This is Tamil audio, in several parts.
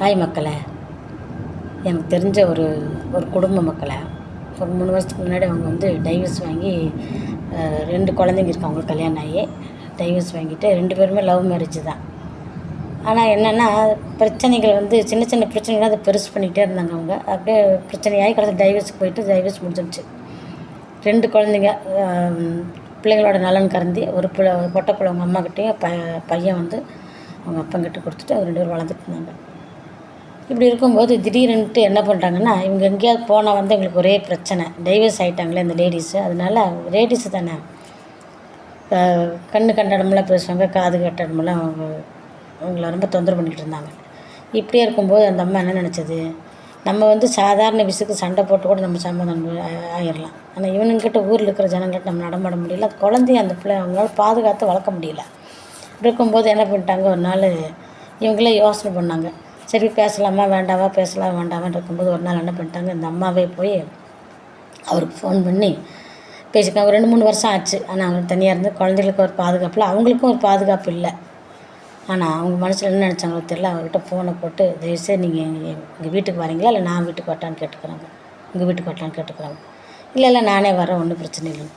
ஹாய் மக்களே, எனக்கு தெரிஞ்ச ஒரு ஒரு குடும்ப மக்களை ஒரு 3 வருஷத்துக்கு முன்னாடி அவங்க வந்து டைவர்ஸ் வாங்கி 2 குழந்தைங்க இருக்கு. அவங்களுக்கு கல்யாணம் ஆகி டைவர்ஸ் வாங்கிட்டு 2 பேருமே லவ் மேரேஜ் தான். ஆனால் என்னென்னா பிரச்சனைகள் வந்து சின்ன சின்ன பிரச்சனைகள் அதை பெருசு பண்ணிக்கிட்டே இருந்தாங்க. அவங்க அப்படியே பிரச்சனையாகி கடைசி டைவர்ஸுக்கு போயிட்டு டைவர்ஸ் முடிஞ்சிருச்சு. 2 குழந்தைங்க, பிள்ளைங்களோட நலன் கருந்தி ஒரு பொட்டை பிள்ளை அவங்க அம்மாக்கிட்டேயும் பையன் வந்து அவங்க அப்பங்கிட்ட கொடுத்துட்டு அவங்க 2 பேரும் வளர்ந்துட்டு இருந்தாங்க. இப்படி இருக்கும்போது திடீரென்ட்டு என்ன பண்ணுறாங்கன்னா, இவங்க எங்கேயாவது போனால் வந்து எங்களுக்கு ஒரே பிரச்சனை. டைவர்ஸ் ஆகிட்டாங்களே இந்த லேடிஸு. அதனால லேடிஸு தானே, கண்ணு கண்ட இடமெல்லாம் பேசுவாங்க, காது கட்ட இடமெல்லாம் அவங்கள ரொம்ப தொந்தரவு பண்ணிக்கிட்டு இருந்தாங்க. இப்படியே இருக்கும்போது அந்த அம்மா என்ன நினச்சது, நம்ம வந்து சாதாரண விஷயத்துக்கு சண்டை போட்டு கூட நம்ம சமாதானம் ஆயிடலாம். ஆனால் இவனுங்கிட்ட ஊரில் இருக்கிற ஜனங்கள்கிட்ட நம்ம நடமாட முடியல. அது குழந்தைய அந்த பிள்ளை அவங்களால பாதுகாத்து வளர்க்க முடியல. இப்படி இருக்கும்போது என்ன பண்ணிட்டாங்க, ஒரு நாள் இவங்களே யோசனை பண்ணாங்க, சரி பேசலாமா வேண்டாவா, பேசலாம் வேண்டாமான்னு இருக்கும்போது ஒரு நாள் என்ன பண்ணிட்டாங்க, இந்த அம்மாவே போய் அவருக்கு ஃபோன் பண்ணி பேசிக்காங்க. ஒரு 2-3 வருஷம் ஆச்சு. ஆனால் அவங்க தனியாக இருந்து குழந்தைகளுக்கு ஒரு பாதுகாப்பு இல்லை, அவங்களுக்கும் ஒரு பாதுகாப்பு இல்லை. ஆனால் அவங்க மனசில் என்ன நினச்சாங்களோ தெரியல, அவர்கிட்ட ஃபோனை போட்டு தயவுசெய்து நீங்கள் எங்கள் வீட்டுக்கு வரீங்களா, இல்லை நான் வீட்டுக்கு வரட்டான்னு கேட்டுக்கிறாங்க. உங்கள் வீட்டுக்கு வரட்டான்னு கேட்டுக்கிறாங்க. இல்லை நானே வரேன், ஒன்றும் பிரச்சனை இல்லைன்னு.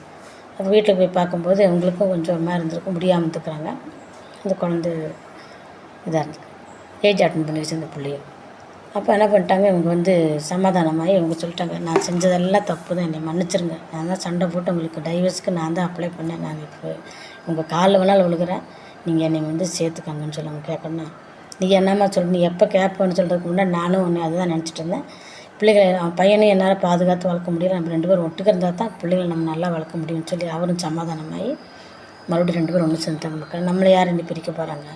அப்போ வீட்டில் போய் பார்க்கும்போது அவங்களுக்கும் கொஞ்சம் மாதிரி இருந்திருக்கும், முடியாமல் இருந்துக்கிறாங்க. அந்த குழந்தை இதாக இருந்து ஏஜ் அட்டன் பண்ணிடுச்சு அந்த பிள்ளைய. அப்போ என்ன பண்ணிட்டாங்க, இவங்க வந்து சமாதானமாகி இவங்க சொல்லிட்டாங்க, நான் செஞ்சதெல்லாம் தப்பு தான், என்னை மன்னிச்சிருங்க, நான் தான் சண்டை போட்டு உங்களுக்கு டைவர்ஸ்க்கு நான் தான் அப்ளை பண்ணேன், நான் இப்போ உங்கள் காலில் வேணாலும் விழுகிறேன், நீங்கள் என்னை வந்து சேர்த்துக்காங்கன்னு சொல்லி அவங்க கேட்கணும்னா, நீ என்னம்மா சொல்லு, நீ எப்போ கேட்பேன்னு சொல்கிறதுக்கு முன்னாடி நானும் ஒன்று அதுதான் நினச்சிட்டு இருந்தேன். பிள்ளைகளை பையனையும் என்னால் பாதுகாத்து வளர்க்க முடியல, நம்ம 2 பேரும் ஒட்டுக்க இருந்தால் தான் பிள்ளைகளை நம்ம நல்லா வளர்க்க முடியும்னு சொல்லி அவரும் சமாதானமாகி மறுபடியும் 2 பேரும் ஒன்று சேர்ந்துட்டாங்க. மக்கள் நம்மளை யார் இன்னி பிரிக்க போகிறாங்க,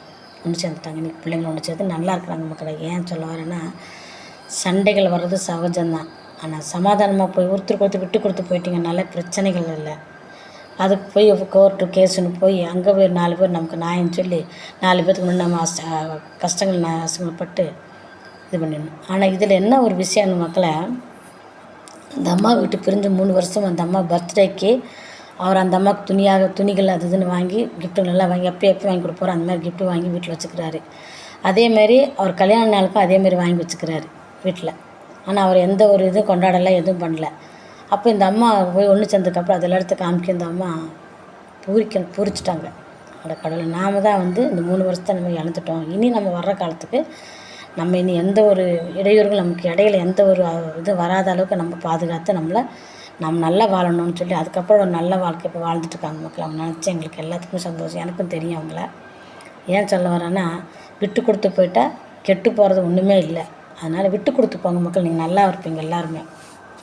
ஒன்று சேர்ந்துட்டாங்க. இன்றைக்கி பிள்ளைங்களை ஒன்று சேர்த்து நல்லா இருக்கிறாங்க. மக்களை ஏன் சொல்ல வரேன்னா, சண்டைகள் வர்றது சகஜம்தான். ஆனால் சமாதானமாக போய் ஒருத்தருக்கு விட்டு கொடுத்து போயிட்டீங்கனால பிரச்சனைகள் இல்லை. அதுக்கு போய் கோர்ட்டு கேஸுன்னு போய் அங்கே போய் 4 பேர் நமக்கு நியாயம் சொல்லி 4 பேருக்கு முன்னாடி நம்ம கஷ்டங்கள் அசிங்கப்பட்டு இது பண்ணிடணும். ஆனால் இதில் என்ன ஒரு விஷயம்னு மக்களை, அந்த அம்மா வீட்டு பிரிஞ்சு 3 வருஷம் அந்த அம்மா பர்த்டேக்கு அவர் அந்த அம்மாவுக்கு துணிகள் அது இதுன்னு வாங்கி கிஃப்ட்டுகள் எல்லாம் வாங்கி எப்போ வாங்கி கொடுப்பாரோ அந்த மாதிரி கிஃப்ட்டு வாங்கி வீட்டில் வச்சுக்கிறாரு. அதேமாரி அவர் கல்யாண நாளுக்கும் அதேமாரி வாங்கி வச்சுக்கிறாரு வீட்டில். ஆனால் அவர் எந்த ஒரு இதுவும் கொண்டாடலை, எதுவும் பண்ணல. அப்போ இந்த அம்மா போய் ஒன்று சேர்ந்ததுக்கப்புறம் அதில் எடுத்து காமிக்க இந்த அம்மா பூரிச்சிட்டாங்க. அந்த கடவுளை நாம் தான் வந்து இந்த 3 வருஷத்தை நம்ம இழந்துட்டோம், இனி நம்ம வர்ற காலத்துக்கு நம்ம இனி எந்த ஒரு இடையூறுகள் நமக்கு இடையில எந்த ஒரு இது வராத அளவுக்கு நம்ம பாதுகாத்து நம்ம நல்லா வாழணும்னு சொல்லி அதுக்கப்புறம் ஒரு நல்ல வாழ்க்கை இப்போ வாழ்ந்துட்டுருக்காங்க மக்கள். அவங்க நினச்சி எங்களுக்கு எல்லாத்துக்கும் சந்தோஷம். எனக்கும் தெரியும் அவங்கள. ஏன் சொல்ல வரேன்னா, விட்டு கொடுத்து போயிட்டால் கெட்டு போகிறது ஒன்றுமே இல்லை. அதனால் விட்டு கொடுத்து போங்க மக்கள், நீங்கள் நல்லா இருப்பீங்க எல்லாருமே.